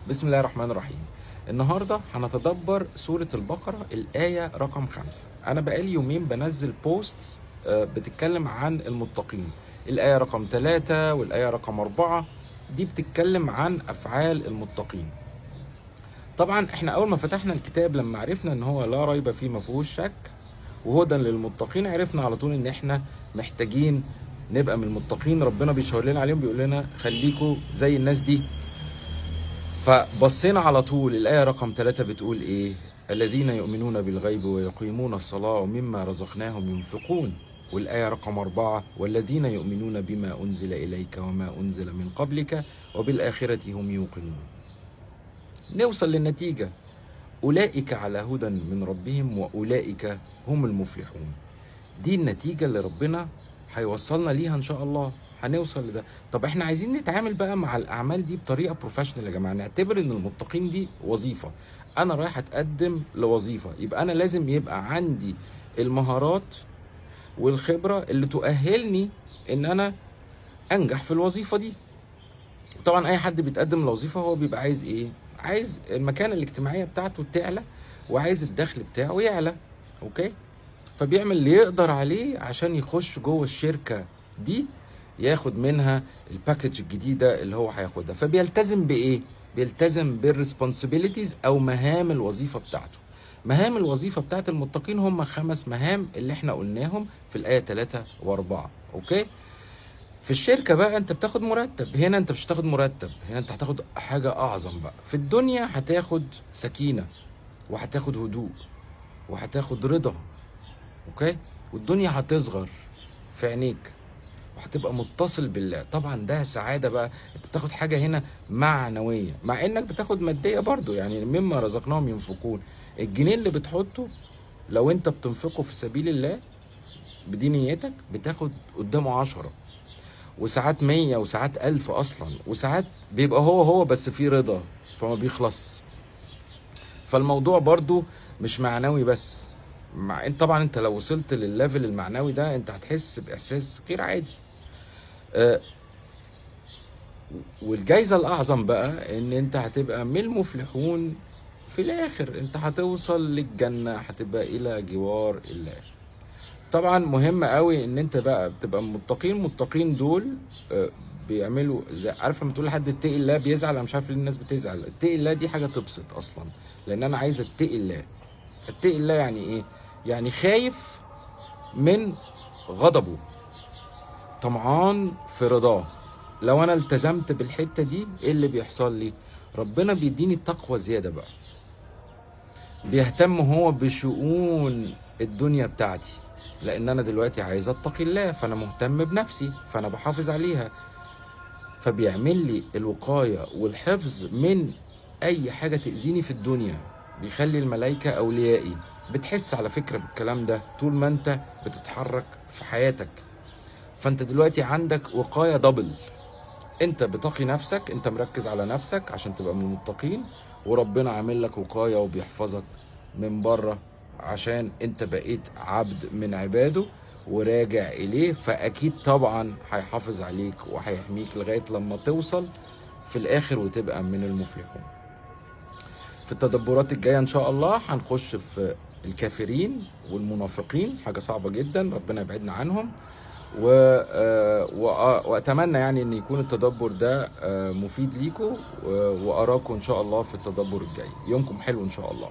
بسم الله الرحمن الرحيم. النهاردة هنتدبر سورة البقرة الآية رقم 5. أنا بقالي يومين بنزل بوستس بتتكلم عن المتقين. الآية رقم 3 والآية رقم 4 دي بتتكلم عن أفعال المتقين. طبعا احنا أول ما فتحنا الكتاب لما عرفنا إن هو لا ريب فيه مفيهوش شك وهدى للمتقين، عرفنا على طول إن احنا محتاجين نبقى من المتقين. ربنا بيشاور لنا عليهم، بيقول لنا خليكوا زي الناس دي. فبصينا على طول الآية رقم 3 بتقول إيه؟ الذين يؤمنون بالغيب ويقيمون الصلاة ومما رزقناهم ينفقون. والآية رقم 4 والذين يؤمنون بما أنزل إليك وما أنزل من قبلك وبالآخرة هم يوقنون. نوصل للنتيجة: أولئك على هدى من ربهم وأولئك هم المفلحون. دي النتيجة اللي ربنا هيوصلنا ليها إن شاء الله، هنوصل لده. طب احنا عايزين نتعامل بقى مع الأعمال دي بطريقة بروفيشنال يا جماعة. نعتبر إن المتقين دي وظيفة، أنا رايح أتقدم لوظيفة، يبقى أنا لازم يبقى عندي المهارات والخبرة اللي تؤهلني إن أنا أنجح في الوظيفة دي. طبعا أي حد بيتقدم لوظيفة هو بيبقى عايز إيه؟ عايز المكانة الاجتماعية بتاعته تعلى، وعايز الدخل بتاعه يعلى. أوكي؟ فبيعمل اللي يقدر عليه عشان يخش جوه الشركة دي، ياخد منها الباكج الجديدة اللي هو هياخدها. فبيلتزم بإيه؟ بيلتزم بالريسبونسبيلتيز أو مهام الوظيفة بتاعته. مهام الوظيفة بتاعت المتقين هم 5 مهام اللي احنا قلناهم في الآية 3 و4. أوكي؟ في الشركة بقى انت بتاخد مرتب، هنا انت مش هتاخد مرتب، هنا انت هتاخد حاجة أعظم بقى. في الدنيا هتاخد سكينة وهتاخد هدوء وهتاخد رضا. اوكي؟ والدنيا هتصغر في عينيك وهتبقى متصل بالله. طبعا ده سعاده بقى، انت بتاخد حاجه هنا معنويه مع انك بتاخد ماديه برضو. يعني مما رزقناهم ينفقون، الجنيه اللي بتحطه لو انت بتنفقه في سبيل الله بدي نيتك بتاخد قدامه 10 وساعات 100 وساعات 1000 اصلا، وساعات بيبقى هو بس فيه رضا فما بيخلص. فالموضوع برضو مش معنوي بس، مع ان طبعا انت لو وصلت للليفل المعنوي ده انت هتحس باحساس غير عادي. والجايزة الاعظم بقى ان انت هتبقى من المفلحون. في الاخر انت هتوصل للجنة، هتبقى الى جوار الله. طبعا مهم قوي ان انت بقى بتبقى متقين دول بيعملوا زي، عارف لما تقول لحد اتقي الله بيزعل. انا مش عارف ليه الناس بتزعل. اتقي الله دي حاجة تبسط اصلا، لان انا عايز اتقي الله. اتقي الله يعني ايه؟ يعني خايف من غضبه، طمعان في رضاه. لو انا التزمت بالحته دي ايه اللي بيحصل لي؟ ربنا بيديني التقوى زياده بقى، بيهتم هو بشؤون الدنيا بتاعتي، لان انا دلوقتي عايز اتقي الله، فانا مهتم بنفسي، فانا بحافظ عليها. فبيعمل لي الوقايه والحفظ من اي حاجه تاذيني في الدنيا. بيخلي الملائكه اوليائي. بتحس على فكره بالكلام ده طول ما انت بتتحرك في حياتك. فانت دلوقتي عندك وقايه دبل، انت بتقي نفسك، انت مركز على نفسك عشان تبقى من المتقين، وربنا عامل لك وقايه وبيحفظك من بره عشان انت بقيت عبد من عباده وراجع اليه. فاكيد طبعا هيحافظ عليك وهيحميك لغايه لما توصل في الاخر وتبقى من المفلحون. في التدبرات الجايه ان شاء الله هنخش في الكافرين والمنافقين، حاجه صعبه جدا، ربنا يبعدنا عنهم. واتمنى يعني ان يكون التدبر ده مفيد ليكم، واراكم ان شاء الله في التدبر الجاي. يومكم حلو ان شاء الله.